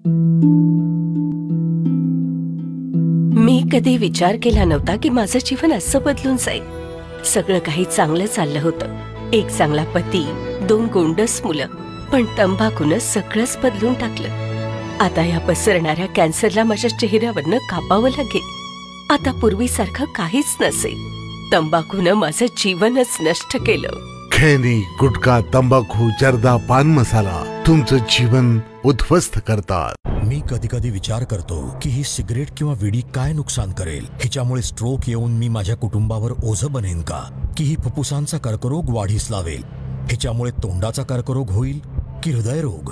मी कधी विचार केला नव्हता की माझं जीवन असं बदलून जाईल। सगळं काही चांगलं चाललं होतं, एक चांगला पती, 2 गोंडस मुलं, पण तंबाखूनं सगळंच बदलून टाकलं। आता या पसरणाऱ्या कॅन्सरला माझ्या चेहऱ्यावरनं कापावं लागेल। आता पूर्वीसारखं काहीच नसेल। तंबाखूनं माझं जीवनच नष्ट केलं। खैनी, गुटखा, तंबाखू, जर्दा, पान मसाला तुमचं जीवन उद्ध्वस्त करतात। मी कधी कधी विचार करतो की ही सिगरेट किंवा विडी काय नुकसान करेल। हिच्यामुळे स्ट्रोक येऊन मी माझ्या कुटुंबावर ओझं बनेन का? की ही फुफ्फुसांचा कर्करोग वाढीस लावेल? हिच्यामुळे तोंडाचा कर्करोग होईल की हृदयरोग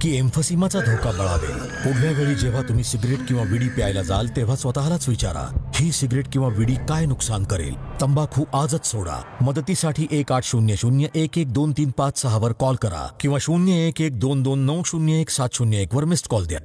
की एम्फसिमाचा धोका बळावेल? पुढल्या वेळी जेव्हा तुम्ही सिगरेट किंवा विडी प्यायला जाल तेव्हा स्वतःलाच विचारा, ही सिगरेट किंवा विडी काय नुकसान करेल? तंबाखू आजच सोडा। मदतीसाठी 1800-112356 वर कॉल करा किंवा 01122901 वर मिस्ड कॉल द्या।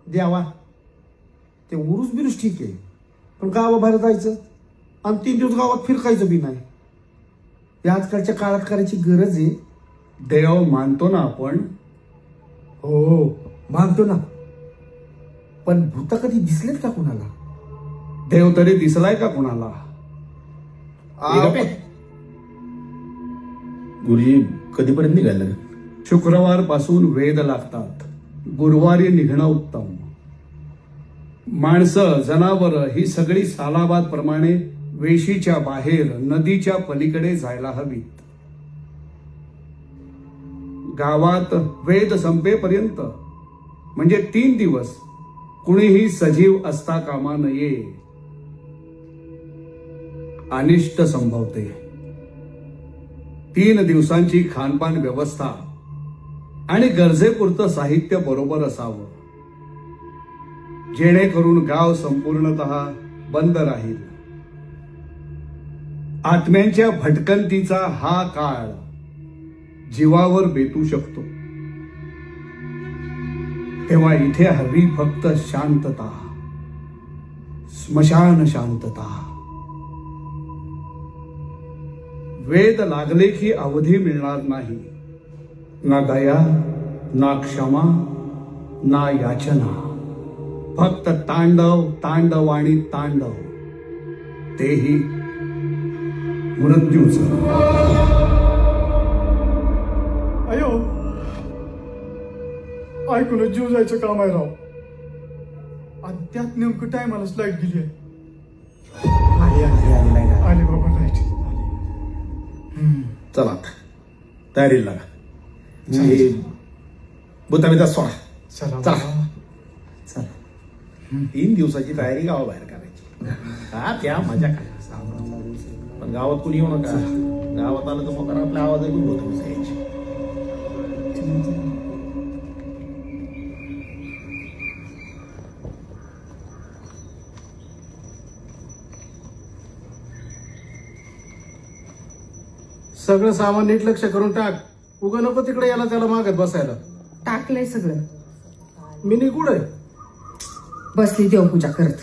द्यावा ते उरूस बिरूस ठीक आहे, पण गावाबाहेर जायचं आणि 3 दिवस गावात फिरकायचं बी नाही. हे आजकालच्या काळात करायची गरज आहे. देव मानतो ना आपण. हो मानतो ना, पण भूत कधी दिसलेत का कुणाला? देव तरी दिसलाय का कुणाला? गुरुजी कधीपर्यंत निघायला? शुक्रवार पासून वेद लागतात, गुरुवारी निघणं उत्तम. माणसं जनावर ही सगळी सालाबाद प्रमाणे वेशीच्या बाहेर नदीच्या पलीकडे जायला हवीत. गावात वेद संपेपर्यंत म्हणजे 3 दिवस कुणीही सजीव असता कामा नये. अनिष्ट संभवते. 3 दिवसांची खानपान व्यवस्था आणि गरजेपुरतं साहित्य बरोबर असावं, जेणेकरून गाव संपूर्णतः बंद राहील. आत्म्यांच्या भटकंतीचा हा काळ जीवावर बेतू शकतो. तेव्हा इथे हवी फक्त शांतता, स्मशान शांतता. वेद लागले की अवधी मिळणार नाही. ना दया, ना क्षमा, ना याचना. फक्त तांडव, तांडव आणि तांडव, तेही मृत्यूचं. अयो, ऐकूनच जीव जायचं काम आहे राव. आणि त्यात नेमकं टायमालाच लाईट गेली आहे. आली बाबा लाईट. चला तयारीला लागा. बुताबिता सोडा. चला चला. 3 दिवसाची तयारी गावाबाहेर करायची. हा त्या मजा काय. पण गावात कुणी येऊ नका. गावात आलं तर मग आपल्या आवाज ऐकून होत यायची. सगळं सामान नीट लक्ष करून टाक. उगा नको तिकडे याला त्याला मागत बसायला. टाकलंय सगळं. मिनी कुठे बसली देवपूजा करत.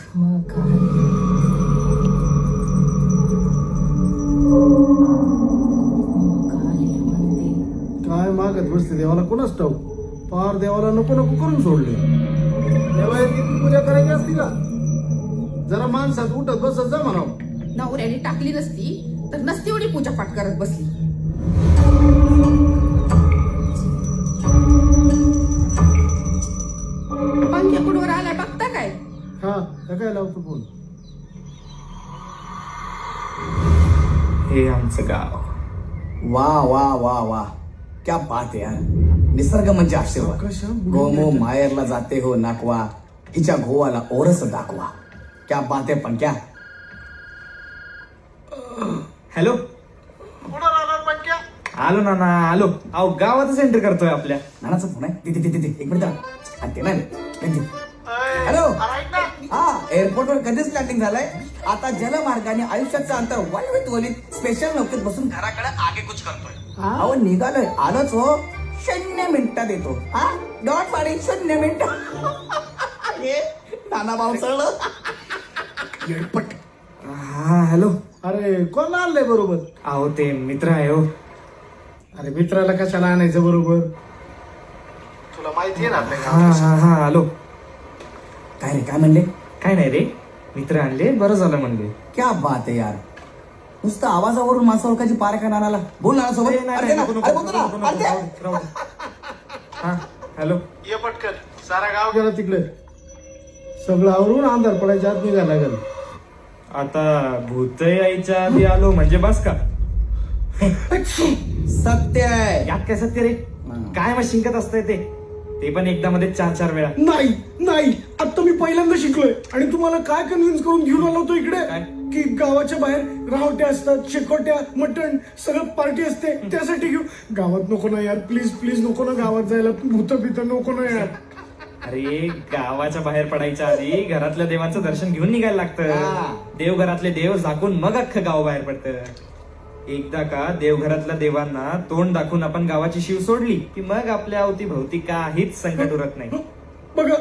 काय मागत बसते देवाला कोणाच ठाऊ. पार देवाला नको नको करून सोडले. देवा किती पूजा करायची असती का? जरा माणसात उठत बसत जा म्हणावं. नवऱ्याने टाकली नसती तर नसती एवढी पूजा पाठ करत बसली. पंख्या कुठवर आलाय बघता काय? हा काय लावतो फोन. हे आमचं गाव. वा वा वा वा, क्या बात यार. निसर्ग म्हणजे आशीर्वाद. गोमो मायरला जाते हो नाकवा, हिच्या गोवाला ओरस दाखवा. क्या बात आहे. पण क्या हॅलो. आलो नाना आलो. अहो गावातच एंट्री करतोय आपल्या. नानाचा फोन आहे. तिथे 1 मिनिट. ते नाही. हॅलो. हा एअरपोर्टवर कधीच स्टार्टिंग झालंय. आता जलमार्गाने आयुष्याचं अंतर वलीत स्पेशल नौकेत बसून घराकडे आगे कुछ करतोय. अहो निघालोय. आलोच हो. 0 मिनिटात येतो. हा डॉट पाडी 0 मिनिट. नाना भाऊ सळलं. येडपट. हा हॅलो. अरे कोण आणलंय बरोबर? अहो ते मित्र आहे हो. अरे मित्राला कशाला आणायचं बरोबर? तुला माहिती आहे ना आपल्या हा हा हा हॅलो. काय रे काय म्हणले? काय नाही रे, मित्र आणले, बरं झालं म्हणले. क्या बात आहे यार, नुसतं आवाजावरून माणसा ओळखाची पार का नानाला. बोल ना सोबत. हा हॅलो. ये पटकन, सारा गाव गेला तिकडे. सगळं आवरून अंधार पडायच्या आत निघायला लागल. आता भूत यायच्या आधी आलो म्हणजे बस का? सत्य आहे. यात काय सत्य रे? काय मग शिंकत असतंय ते पण एकदा मध्ये 4-4 वेळा. नाही आता मी पहिल्यांदा शिकलोय. आणि तुम्हाला काय कन्व्हिन्स करून घेऊन आलो होतो इकडे की गावाच्या बाहेर रावट्या असतात, शेकोट्या, मटण, सगळं पार्टी असते, त्यासाठी घेऊ. गावात नको ना यार, प्लीज प्लीज नको ना गावात जायला. भूत बित नको ना यार. अरे गावाच्या बाहेर पडायच्या आधी घरातल्या देवांचं दर्शन घेऊन निघायला लागतं. देवघरातले देव झाकून मग अख्खं गाव बाहेर पडतं. एकदा का देवघरातल्या देवांना तोंड दाखवून आपण गावाची शिव सोडली की मग आपल्या अवतीभोवती काहीच संकट उरत नाही. बघा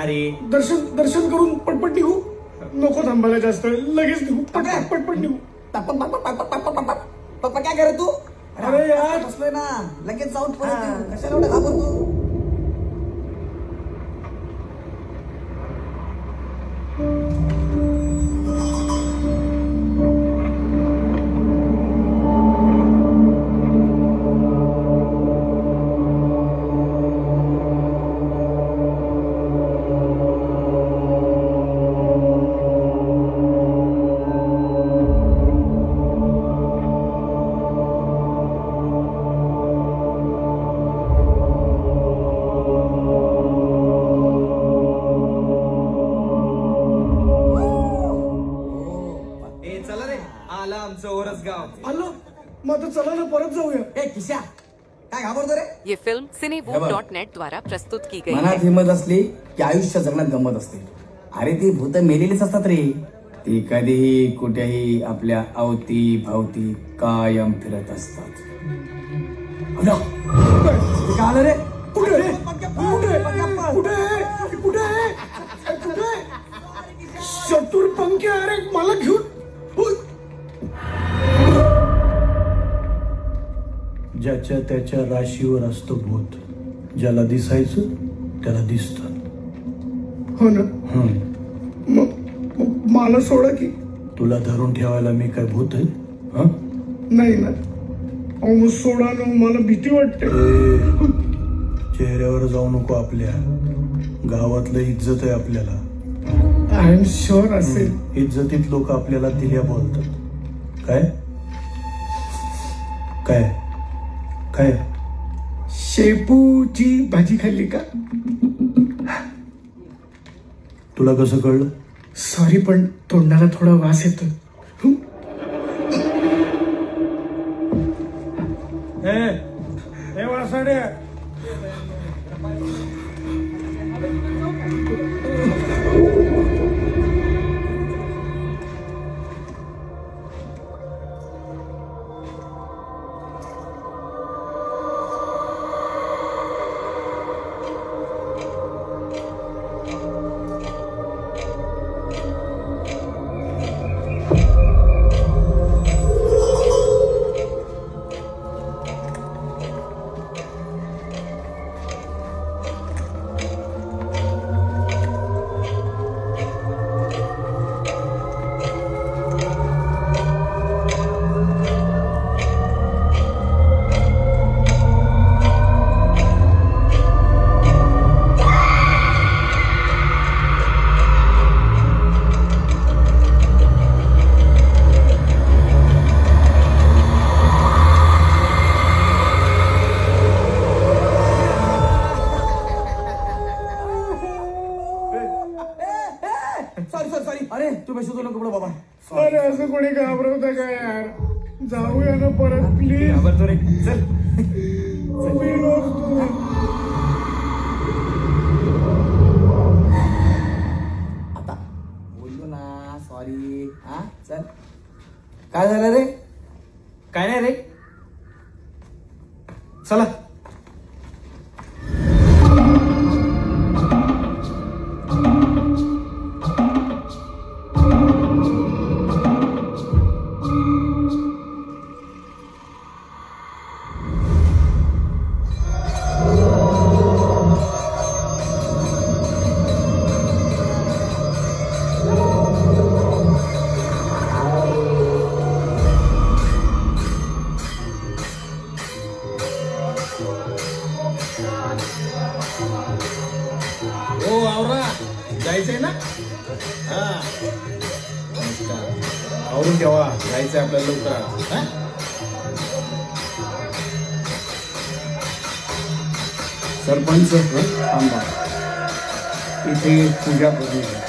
अरे दर्शन करून पटपट निघू. नको थांबायला जास्त, लगेच निघू. पटपट निघू. पप्पा काय करत तू? अरे यार बसलोय ना, लगेच जाऊन कशाला एवढं घाबरतो? ये फिल्म cinevoom.net द्वारा प्रस्तुत की गई मनात हिंमत असली की आयुष्य जगण्यात गंमत असते. अरे ती भूत मेलेलीच असतात रे. ती कधीही कुठेही आपल्या अवती भावती कायम फिरत असतात. काय आलं रे? चतुर पंखे. अरे मला घेऊन. ज्याच्या त्याच्या राशीवर असतं भूत. ज्याला दिसायचं त्याला दिसतं. हो ना? मग मला सोडा की. तुला धरून ठेवायला मी काय भूत आहे? नाही ना. अहो सोडा ना, मला भीती वाटते. चेहऱ्यावर जाऊ नको आपल्या. गावातलं इज्जत आहे आपल्याला. आय एम शुअर असेल. इज्जतीत लोक आपल्याला दिल्या बोलतात. काय काय काय शेपूची भाजी खाल्ली का? तुला कसं कळलं? सॉरी, पण तोंडाला थोडा वास येतो. वासाडे अरे असं कोणी घाबरवता का यार? जाऊया ना परत प्लीज. घाबरतो रे, चल. आता बोललो ना सॉरी. हा चल. काय झालं रे? काय नाही रे, चला. जायचंय ना? हा आवरून ठेवा, जायचंय आपल्याला लवकर. सरपंच थांबा, इथे पूजा करून घ्या.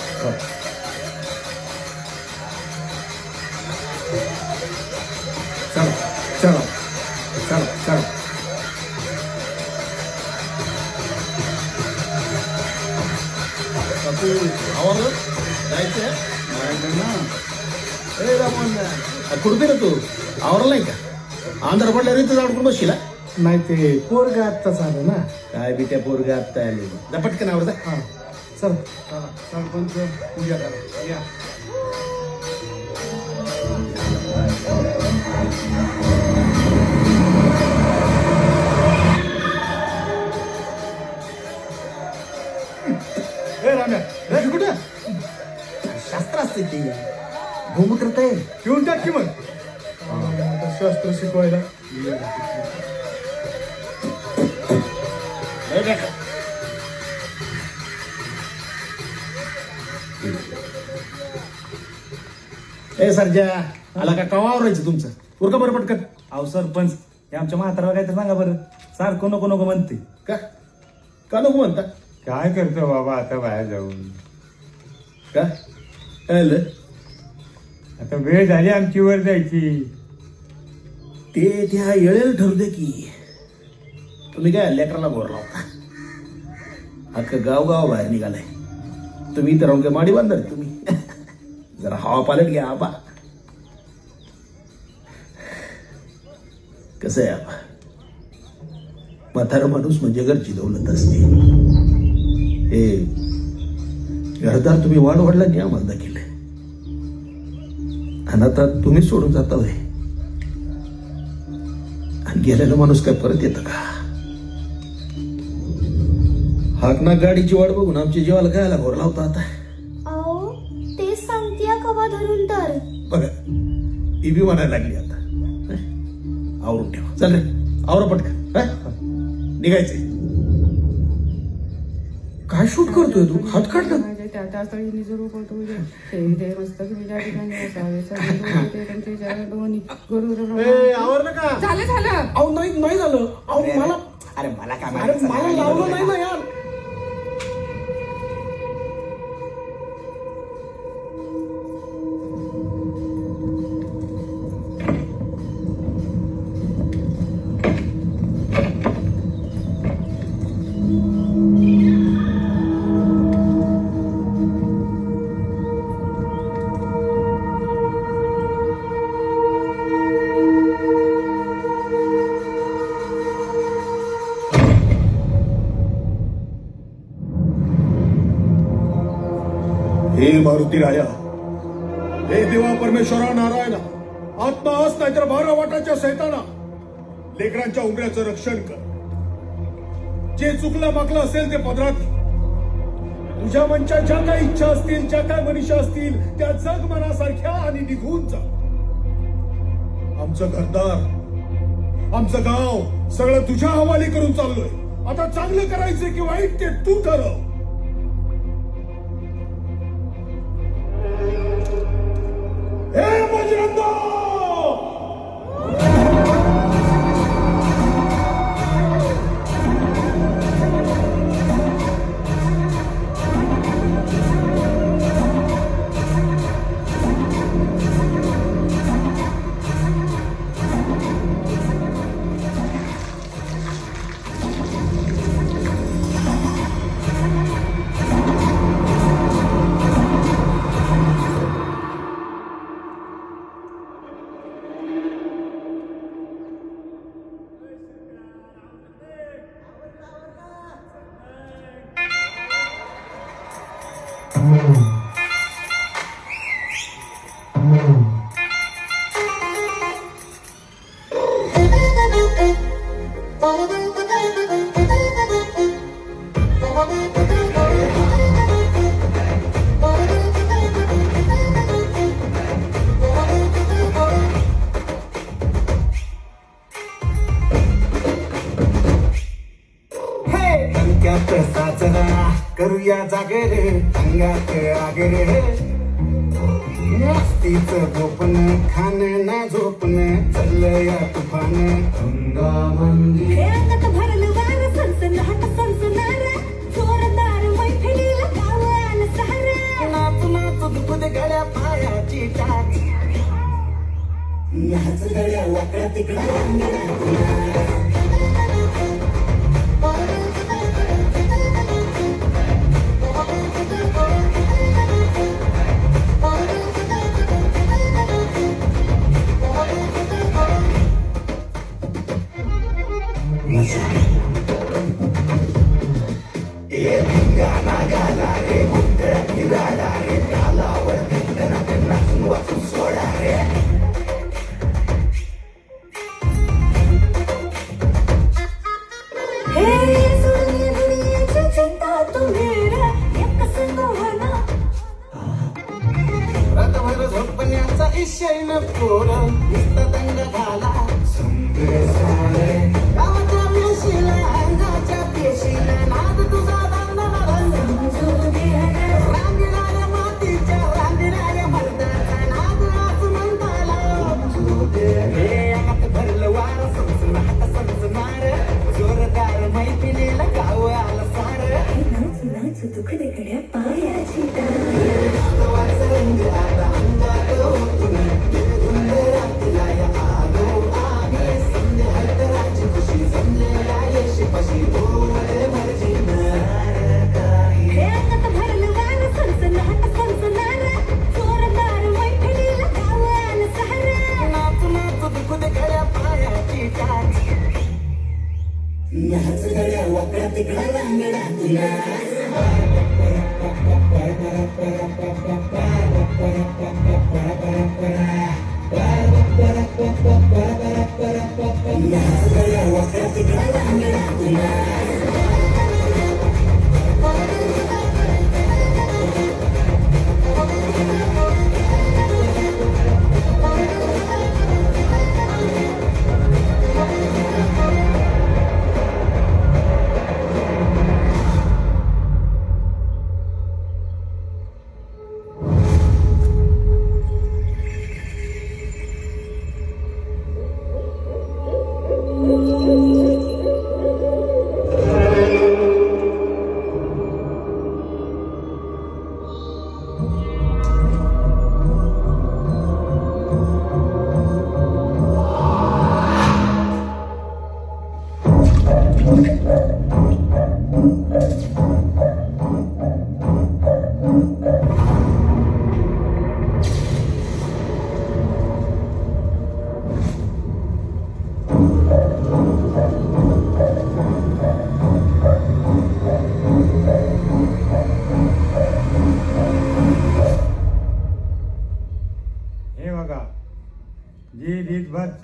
चला चला चला चला. आवरलं जायचंय कुठे रे तू? आवरलं नाही का? आंध्र पडल्या रीत अडकून बसशील. नाही ते पोरग आत्ताच आलं ना. काय बी त्या पोरग आत्ता आले जा पटकन आवडता. हा चल सरपंच पूजा करा या. कुठे शास्त्र असते ते गोमूत्र ते घेऊन टाक की मग. शास्त्र शिकवायला ए सरजा आला का? कवा आवरायचं तुमचं? उरका बरं पटकन. अहो सरपंच, हे आमच्या म्हातारा काय तर सांगा बरं. सारखं नको नको म्हणते. का नको म्हणता? काय करतो बाबा आता बाहेर जाऊन? का आता वेळ झाली आमची वर जायची. ते त्या येळेला ठरू दे की. तुम्ही काय लेकराला बोर लावता? अख्खं गाव बाहेर निघालाय. तुम्ही तर राहून माडी बांधणार तुम्ही. जरा हवा पालट घ्या आबा. कसं आहे आबा, म्हातारा माणूस म्हणजे घरची दौलत असते. हे घरदार तुम्ही वाढवडला आम्हाला केलंय, आणि आता तुम्ही सोडून जाता होय. आणि गेलेला माणूस काय परत येतं का? हाक ना गाडीची वाट बघून आमच्या जीवाला गायला घोर लावता. आता ते सांगते कवा धरून तर बघा ती बी म्हणायला लागली. आता आवरून ठेवा. चल रे आवरा पटकन, निघायचंय. काय शूट करतोय तू? हात काढ ना. आवरलं का? झालं झालं. अहो नाही झालं. अहो मला अरे मला काय मला लावलं नाही ना यार. हे मारुती राया, हे देवा परमेश्वरा नारायणा, आत्मा आस नाहीतर 12 वाटाच्या सैताना, लेकरांच्या उमऱ्याचं रक्षण कर. जे चुकलं माकलं असेल ते पदरात घे. तुझ्या मनच्या ज्या काही इच्छा असतील, ज्या काय मनीषा असतील, त्या जग मनासारख्या आणि निघून जा. आमचं घरदार, आमचं गाव सगळं तुझ्या हवाली करून चाललोय. आता चांगलं करायचं की वाईट ते तू ठरव. करूया जागेरे अंगात आगेरे मस्तीच गोपन खाणं ना झोपणं चाललं या तुफान अंगामंदी हे अंगात भरलं वारं सनसनाट सनसनार जोरदार मैफिलीला गाव आलं सारं नाच नाच दुखू दे गळ्या पायाची टाच नाच गळ्या वाकडा तिकडा झोपण्याचा इशय न पोर दंग झाला गावाच्या पेशीला अंगाच्या पेशीला नाद तुझा रांगणाऱ्या मातीच्या रांगणाऱ्या मर्दाचा नाद आज म्हणताला हे आत भरलं वार संसनार जोरदार मैफिलीला गाव आलं सार नाच तुकडे गड्या पायाची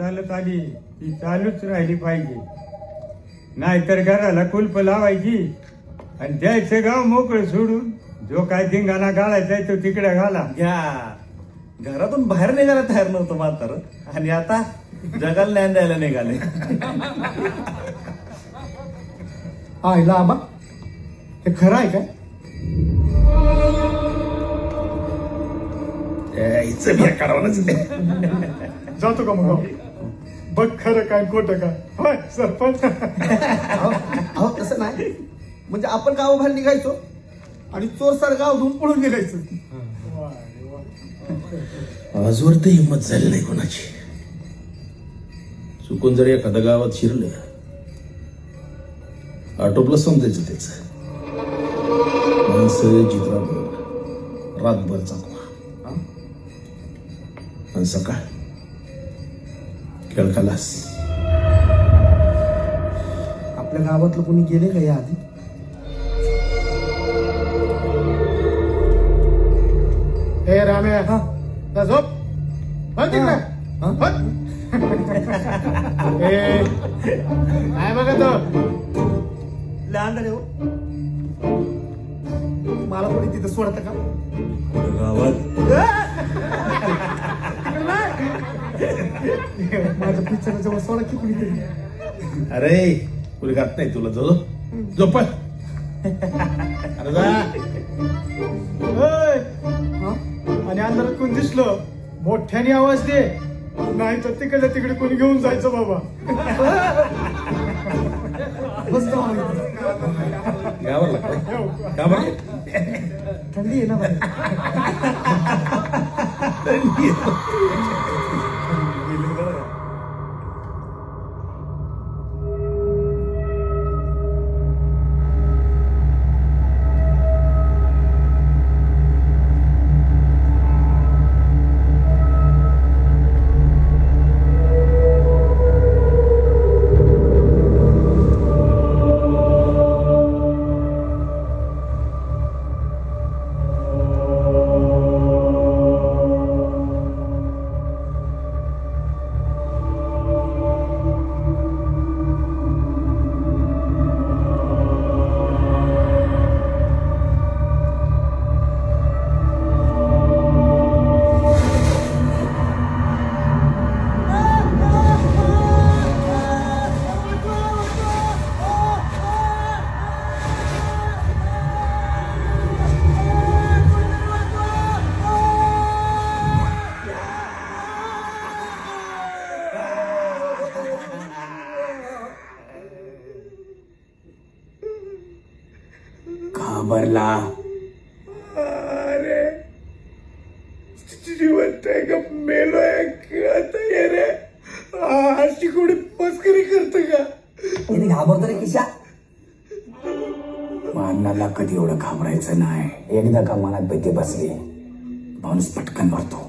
चालत आली ती चालूच राहिली पाहिजे नाहीतर घराला कुलप लावायची आणि द्यायचं गाव मोकळं सोडून जो काय धिंगाणा घालायचा तो तिकडे घाला घ्या घरातून बाहेर निघायला तयार नव्हतं म्हातार आणि आता जगाला ज्ञान द्यायला निघाले आईला आबा हे खरं आहे काय जातो का मग बघ खरं काय खोटं काय होय सरपंच अहो तसं नाही म्हणजे आपण गावाबाहेर निघायचो आणि चोर सर गाव धुवून पळून निघायचो आजवर तर हिंमत झाली नाही कोणाची चुकून जर एखाद्या गावात शिरलं आटोपलं समजायचं त्याच माणसं चित्रावर रातभर चांगला आणि सकाळ खेळ खलास आपल्या गावातलं कोणी गेले का या आधी हे रामे हा झोप काय बघा तो लहान रे हो मला कोणी तिथं सोडत का माझ्या पिक्चरच्या जवळ सोडा की कुणीतरी अरे कुणी घात नाही तुला जो झोप अरे आणि अंधारात कोण दिसलं मोठ्याने आवाज दे, नाही तर तिकडे कोणी घेऊन जायचं बाबा. थंडी आहे ना बाई. घाबरला. अरे जिवंत आहे का मेलोय कळत रे. अशी कोणी मस्करी करते का? घाबरतो रे किशा. मारणाला कधी एवढं घाबरायचं नाही. एकदा का मनात भीती बसली माणूस पटकन मरतो.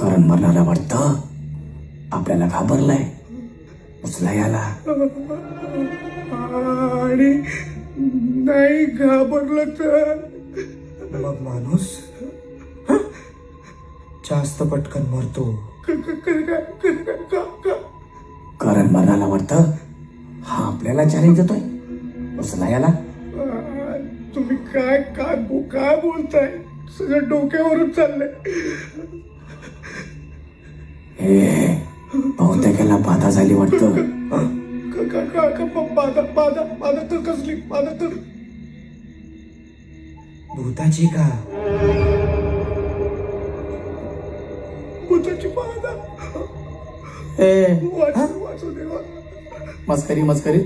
कारण मरणाला वाटतं आपल्याला घाबरलाय, उचला याला. आणि नाही घाबरलं तर मग माणूस जास्त पटकन मरतो. कारण मरणाला वाटतं हा आपल्याला चॅलेंज देतोय, उचला याला. तुम्ही काय काय काय बोलताय? सगळं डोक्यावरून चाललंय. हे बहुतेकाला बाधा झाली वाटतं. बाधा तर कसली? बाधा तर भूताची का? भूताची बाधा. वाचू देवा. मस्करी मस्करी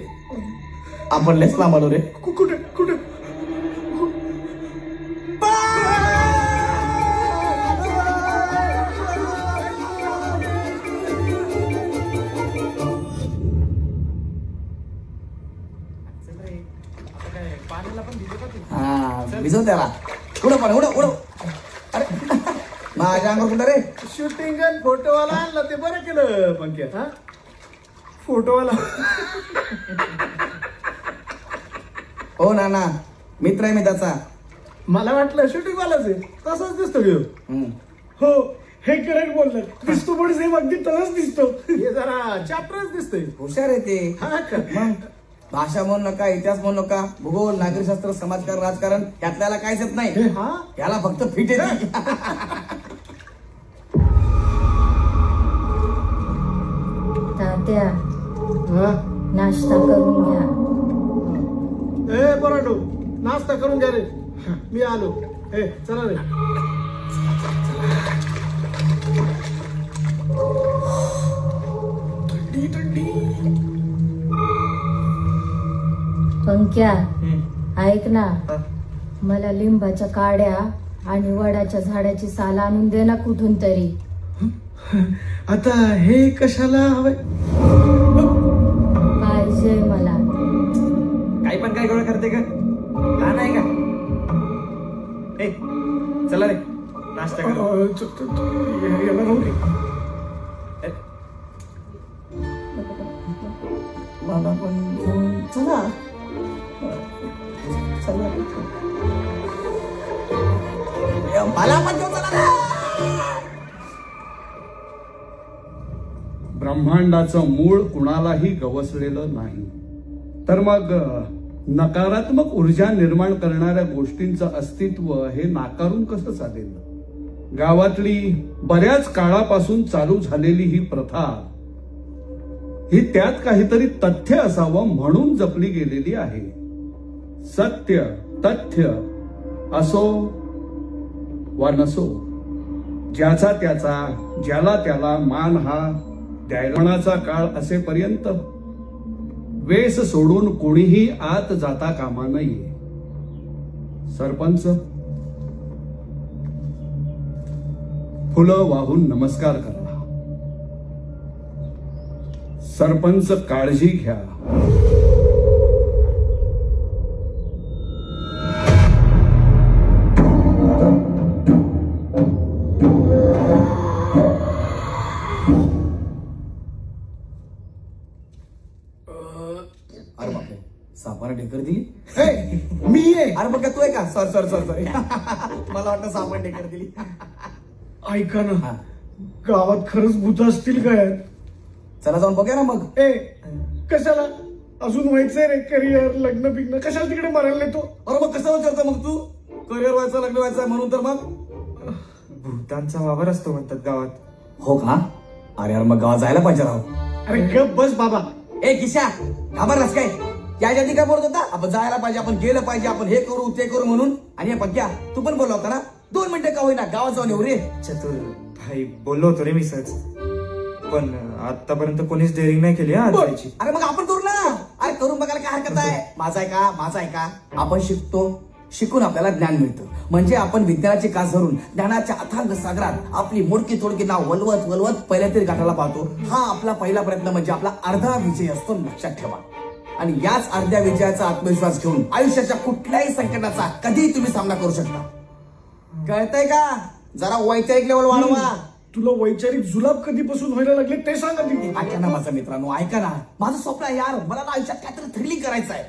आपण लेस लांब आलो रे. कुठे कुठे? भिजव त्याला. उडव पण उडव उडव. अरे माझ्या अंगावर कुठं रे? शूटिंग आणि फोटोवाला आणला ते बरं केलं पंक्या. फोटोवाला हो ना मित्र आहे मी त्याचा. मला वाटलं शूटिंग वालाच आहे. तसाच दिसतो घेऊ. हो हे करेक्ट बोललं. दिसतो पण सेम अगदी तसाच दिसतो. हे जरा चॅप्टरच दिसतोय. हुशार आहे ते. मग भाषा म्हणू नका, इतिहास म्हणू नका, भूगोल, नागरिकशास्त्र, समाजकारण, राजकारण यातल्याला काहीच येत नाही. याला फक्त फिट येते. तात्या नाश्ता करून घ्या. ए बराडू नाश्ता करून घ्या रे. मी आलो. ए चला रे. थंडी थंडी. पंक्या ऐक ना, मला लिंबाच्या काड्या आणि वडाच्या झाडाची साल आणून दे ना कुठून तरी. आता हे कशाला हवंय? पाहिजे मला. काही पण काय गोळा करते का? लहान आहे का? ए चला रे नाश्ता करू. याला राहू दे. मला पण घेऊन चला. मला पण घेऊन चला. ब्रह्मांडाचं मूळ कुणालाही गवसलेलं नाही, तर मग नकारात्मक ऊर्जा निर्माण करणाऱ्या गोष्टींचं अस्तित्व हे नाकारून कसं चालेल? गावातली बऱ्याच काळापासून चालू झालेली ही प्रथा ही त्यात काहीतरी तथ्य असावं म्हणून जपली गेलेली आहे. सत्य तथ्य असो वा नसो, ज्याचा त्याचा ज्याला त्याला मान हा द्यायलाचा काळ असेपर्यंत वेस सोडून कोणीही आत जाता कामा नये. सरपंच फुलं वाहून नमस्कार करा. सरपंच काळजी घ्या. अरे बापरे, सापाने ढेकर दिली. मी आहे. अरे बघा तू आहे का? सॉरी मला वाटतं सापाने ढेकर दिली. ऐका ना, गावात खरंच भूत असतील काय? चला जाऊन बघूया ना मग. कशाला? अजून व्हायचंय रे करिअर, लग्न बिग्न, कशाला तिकडे मारायला येतो? अरे मग कसं विचारतो मग तू? करिअर व्हायचं, लग्न व्हायचं म्हणून तर मग भूतांचा वावर असतो म्हणतात गावात. हो का? अरे यार मग गावात जायला पाहिजे राव. अरे गप बस बाबा. ए किशा, घाबरलास काय? याच्या आधी काय बोलत होता? आपण जायला पाहिजे, आपण गेलं पाहिजे, आपण हे करू ते करू म्हणून. आणि पक्क्या तू पण बोलला होता ना 2 मिनिटं का होईना गावात जाऊन येऊ रे. चतुर भाई बोललो होतो रे मी सहज, पण आतापर्यंत कोणीच डेअरिंग नाही केली आज जायची. अरे मग आपण करू ना. अरे करून बघायला काय हरकत आहे? माझा आहे का? आपण शिकून आपल्याला ज्ञान मिळतं. म्हणजे आपण विज्ञानाची कास धरून ज्ञानाच्या अथांग सागरात आपली मोडकी तोडकी नाव वलवत पहिल्या तरी गाठाला पाहतो. हा आपला पहिला प्रयत्न म्हणजे आपला अर्धा विजय असतो, लक्षात ठेवा. आणि याच अर्ध्या विजयाचा आत्मविश्वास घेऊन आयुष्याच्या कुठल्याही संकटाचा कधीही तुम्ही सामना करू शकता. कळतंय का? जरा वैचारिक लेवल वाढवा. तुला वैचारिक जुलाब कधीपासून व्हायला लागले ते सांगा. ऐका ना माझा मित्रांनो, ऐका ना. माझं स्वप्न आहे यार, मला ना आयुष्यात काहीतरी थ्रिलिंग करायचं आहे.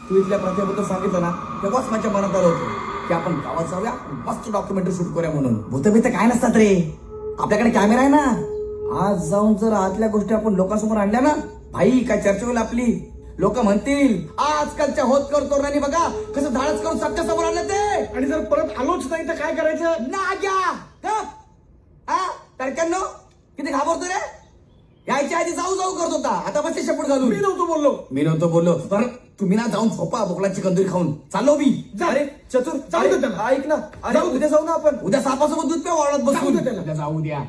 तू इथल्या प्रतिभेबद्दल सांगितलं ना, तेव्हाच माझ्या मनात आलं होतं की आपण गावात जाऊया, मस्त डॉक्युमेंटरी शूट करूया म्हणून. भूतभीत काय नसतात रे, आपल्याकडे कॅमेरा आहे ना. आज जाऊन जर आतल्या गोष्टी आपण लोकांसमोर आणल्या ना, भाई काय चर्चा होईल आपली. लोक म्हणतील आजकालच्या होतकर तरुणांनी बघा कसं धाडस करून सत्य समोर आणलं ते. आणि जर परत आलोच नाही तर काय करायचं? ना घ्या तडक्यांनो, किती घाबरतो रे. यायच्या आधी जाऊ करत होता, आता बस शेपूट घालून. मी नव्हतो बोललो. बरं तुम्ही ना जाऊन झोपा बोकडाची कंदुरी खाऊन. चाललो मी. अरे चतुर जाऊ दे त्याला. ऐक ना, अरे उद्या जाऊ ना आपण. उद्या सापासोबत दूध प्या वाळत बसून. जाऊ द्या.